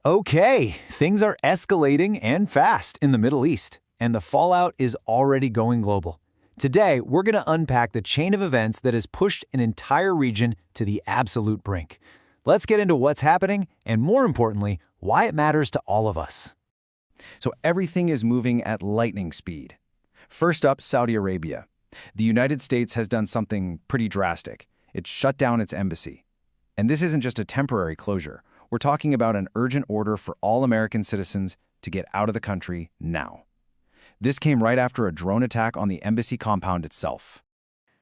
Okay, things are escalating and fast in the Middle East, and the fallout is already going global. Today, we're going to unpack the chain of events that has pushed an entire region to the absolute brink. Let's get into what's happening, and more importantly, why it matters to all of us. So everything is moving at lightning speed. First up, Saudi Arabia. The United States has done something pretty drastic. It shut down its embassy. And this isn't just a temporary closure. We're talking about an urgent order for all American citizens to get out of the country now. This came right after a drone attack on the embassy compound itself.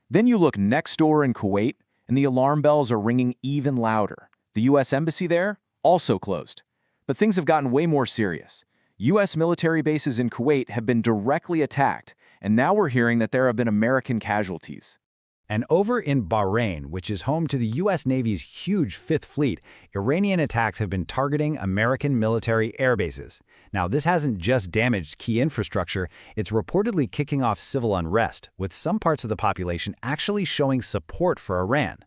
Then you look next door in Kuwait, and the alarm bells are ringing even louder. The U.S. embassy there, also closed. But things have gotten way more serious. U.S. military bases in Kuwait have been directly attacked, and now we're hearing that there have been American casualties. And over in Bahrain, which is home to the U.S. Navy's huge Fifth Fleet, Iranian attacks have been targeting American military air bases. Now, this hasn't just damaged key infrastructure, it's reportedly kicking off civil unrest, with some parts of the population actually showing support for Iran.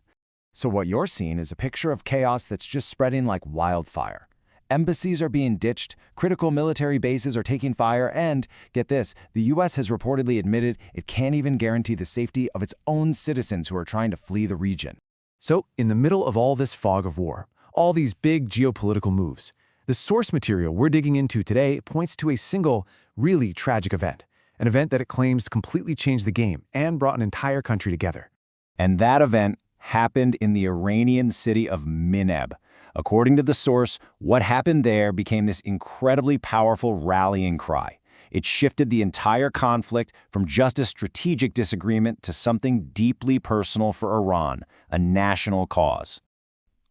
So what you're seeing is a picture of chaos that's just spreading like wildfire. Embassies are being ditched, critical military bases are taking fire, and, get this, the U.S. has reportedly admitted it can't even guarantee the safety of its own citizens who are trying to flee the region. So, in the middle of all this fog of war, all these big geopolitical moves, the source material we're digging into today points to a single, really tragic event, an event that it claims completely changed the game and brought an entire country together. And that event happened in the Iranian city of Mineb. According to the source, what happened there became this incredibly powerful rallying cry. It shifted the entire conflict from just a strategic disagreement to something deeply personal for Iran, a national cause.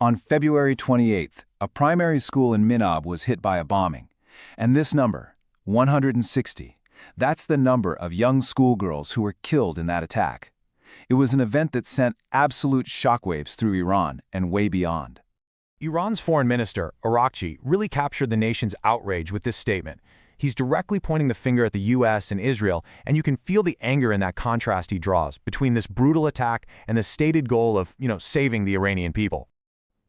On February 28th, a primary school in Mineb was hit by a bombing. And this number, 160, that's the number of young schoolgirls who were killed in that attack. It was an event that sent absolute shockwaves through Iran and way beyond. Iran's foreign minister, Araghchi, really captured the nation's outrage with this statement. He's directly pointing the finger at the U.S. and Israel, and you can feel the anger in that contrast he draws between this brutal attack and the stated goal of, saving the Iranian people.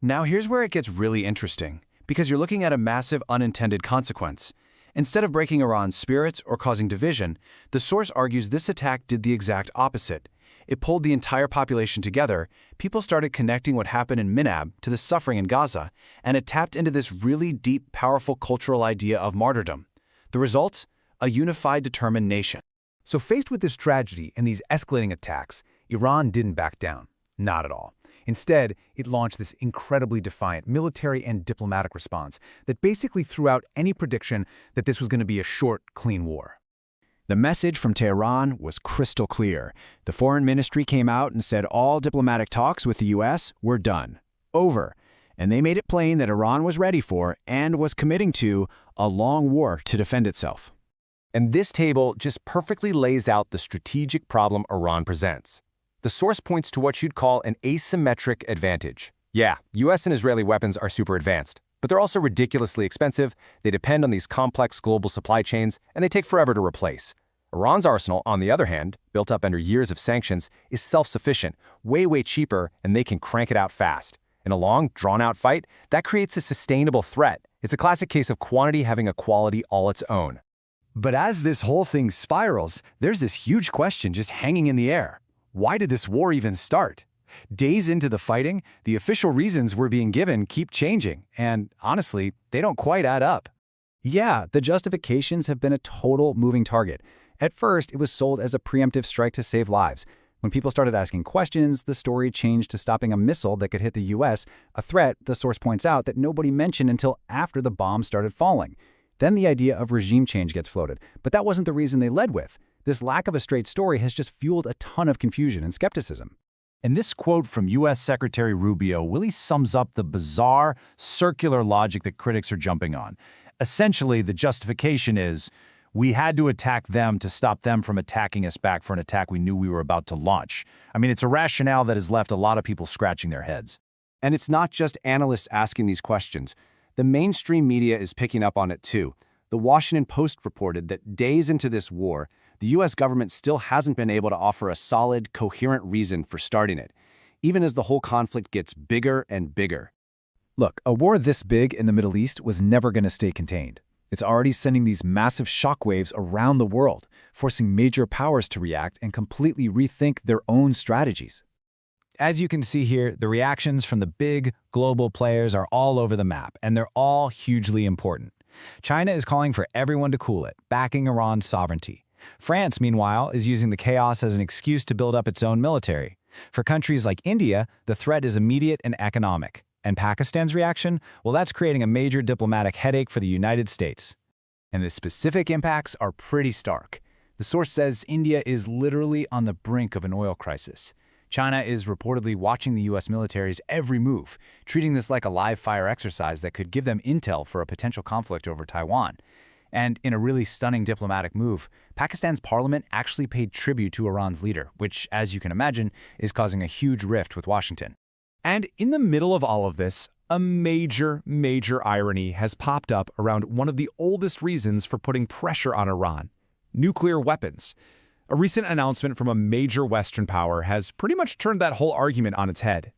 Now here's where it gets really interesting, because you're looking at a massive unintended consequence. Instead of breaking Iran's spirits or causing division, the source argues this attack did the exact opposite. It pulled the entire population together, people started connecting what happened in Mineb to the suffering in Gaza, and it tapped into this really deep, powerful cultural idea of martyrdom. The result? A unified, determined nation. So faced with this tragedy and these escalating attacks, Iran didn't back down. Not at all. Instead, it launched this incredibly defiant military and diplomatic response that basically threw out any prediction that this was going to be a short, clean war. The message from Tehran was crystal clear. The foreign ministry came out and said all diplomatic talks with the U.S. were done. Over. And they made it plain that Iran was ready for, and was committing to, a long war to defend itself. And this table just perfectly lays out the strategic problem Iran presents. The source points to what you'd call an asymmetric advantage. Yeah, U.S. and Israeli weapons are super advanced, but they're also ridiculously expensive, they depend on these complex global supply chains, and they take forever to replace. Iran's arsenal, on the other hand, built up under years of sanctions, is self-sufficient, way cheaper, and they can crank it out fast. In a long, drawn-out fight, that creates a sustainable threat. It's a classic case of quantity having a quality all its own. But as this whole thing spirals, there's this huge question just hanging in the air. Why did this war even start? Days into the fighting, the official reasons we're being given keep changing, and honestly, they don't quite add up. Yeah, the justifications have been a total moving target. At first, it was sold as a preemptive strike to save lives. When people started asking questions, the story changed to stopping a missile that could hit the U.S., a threat, the source points out, that nobody mentioned until after the bombs started falling. Then the idea of regime change gets floated, but that wasn't the reason they led with. This lack of a straight story has just fueled a ton of confusion and skepticism. And this quote from U.S. Secretary Rubio really sums up the bizarre, circular logic that critics are jumping on. Essentially, the justification is, we had to attack them to stop them from attacking us back for an attack we knew we were about to launch. I mean, it's a rationale that has left a lot of people scratching their heads. And it's not just analysts asking these questions. The mainstream media is picking up on it too. The Washington Post reported that days into this war, the U.S. government still hasn't been able to offer a solid, coherent reason for starting it, even as the whole conflict gets bigger and bigger. Look, a war this big in the Middle East was never going to stay contained. It's already sending these massive shockwaves around the world, forcing major powers to react and completely rethink their own strategies. As you can see here, the reactions from the big global players are all over the map, and they're all hugely important. China is calling for everyone to cool it, backing Iran's sovereignty. France, meanwhile, is using the chaos as an excuse to build up its own military. For countries like India, the threat is immediate and economic. And Pakistan's reaction? Well, that's creating a major diplomatic headache for the United States. And the specific impacts are pretty stark. The source says India is literally on the brink of an oil crisis. China is reportedly watching the U.S. military's every move, treating this like a live-fire exercise that could give them intel for a potential conflict over Taiwan. And in a really stunning diplomatic move, Pakistan's parliament actually paid tribute to Iran's leader, which, as you can imagine, is causing a huge rift with Washington. And in the middle of all of this, a major irony has popped up around one of the oldest reasons for putting pressure on Iran: nuclear weapons. A recent announcement from a major Western power has pretty much turned that whole argument on its head.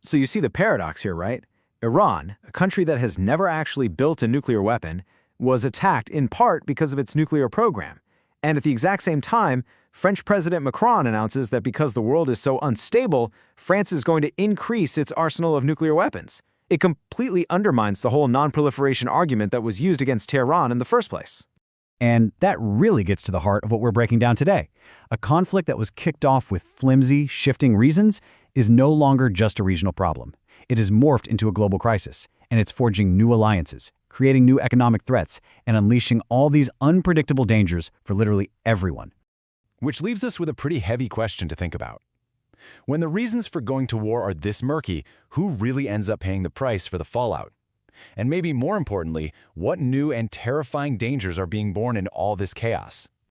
So you see the paradox here, right? Iran, a country that has never actually built a nuclear weapon, was attacked in part because of its nuclear program. And at the exact same time, French President Macron announces that because the world is so unstable, France is going to increase its arsenal of nuclear weapons. It completely undermines the whole non-proliferation argument that was used against Tehran in the first place. And that really gets to the heart of what we're breaking down today. A conflict that was kicked off with flimsy, shifting reasons is no longer just a regional problem. It has morphed into a global crisis, and it's forging new alliances, creating new economic threats, and unleashing all these unpredictable dangers for literally everyone. Which leaves us with a pretty heavy question to think about. When the reasons for going to war are this murky, who really ends up paying the price for the fallout? And maybe more importantly, what new and terrifying dangers are being born in all this chaos?